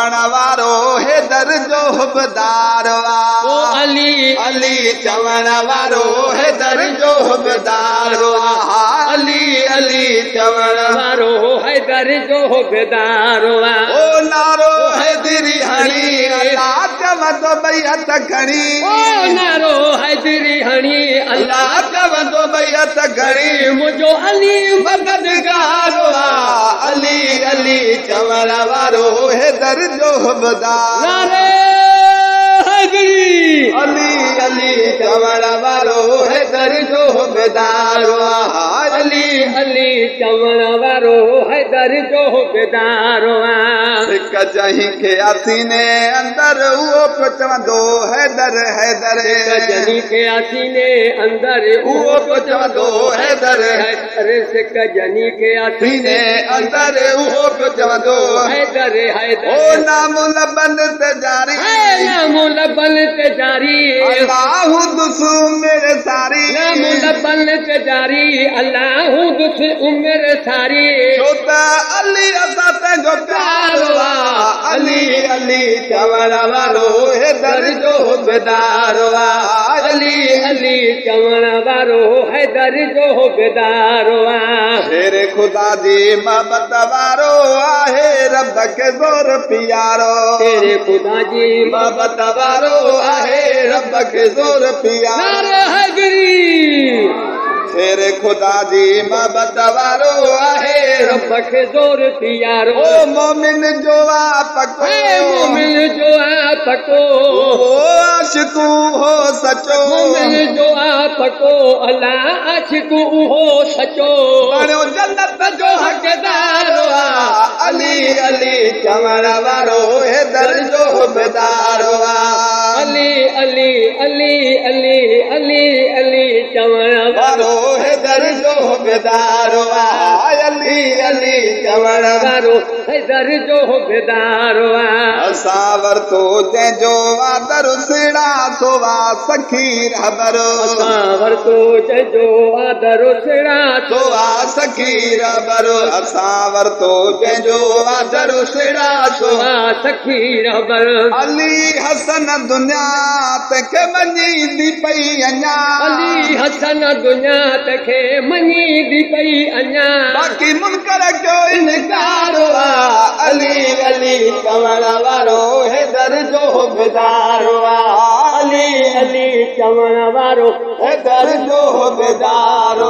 चवण वारो हैदर जो हुबदार ओ अली अली चवण वारो हैदर जो हुबदार अली अली चवण वारो हैदर जो हुबदार ओ नारो हैदरी हणी अल्लाह चवंदो बैत खणी ओ नारो हैदरी हणी अल्लाह चवंदो बैत खणी मुंहिंजो अली मददगार अली अली चवण वारो हैदर जो हुबदार नारे हैदरी अली अली चवण वारो हैदर जो हुबदार अली अली चवण वारो हैदर जो हुबदार हिक जहीं खे असीने अंदर उहो पियो चवंदो हैदर हैदर जनी खे असीने अंदर उहो पियो चवंदो हैदर अरे सिक जनी खे असीने अंदर उहो पियो चवंदो हैदर हैदर ओ नाम लबन ते जारी नाम लबन ते जारी अल्लाह दुसू मेरे सारी नाम लबन ते जारी अल्लाह दुस उम्र सारी छो त अली असां पंहिंजो प्यारो अली अली चवण वारो हैदर जो हुबदार अली अली चवण वारो हैदर जो हुबदार तेरे खुदा जी मोहब्बत वारो आहे रब खे ज़ोर पियारो तेरे खुदा जी मोहब्बत वारो आहे रब खे ज़ोर पियारो हैदरी तेरे खुदा जी मोहब्बत वारो आहे रब खे ज़ोर पियारो ओ मोमिन जो पको मोमिन जो पको आशिकू हो सचो मोमिन जो पको अल्लाह आशिकू हो सचो बणियो जन्नत जो हक़दार अली अली चवण वारो हैदर जो हुबदार अली अली अली अली अली अली चवण वारो हैदर जो हुबदार अली अली चवण वारो हैदर जो हुबदार असां वरितो जंहिंजो आदर सिड़ा सोवा सखी रहबर असां वरितो जंहिंजो आदर सिड़ा सोवा सखी रहबर असां वरितो जंहिंजो आदर सिड़ा सोवा सखी रहबर अली हसन दुनिया तंहिंखे मञींदी पई अञा अली हसन दुनिया तंहिंखे मञींदी पई अञा बाक़ी मुनकर जो इनकार अली अली चवण वारो हैदर जो हुबदार अली अली चवण वारो हैदर जो हुबदार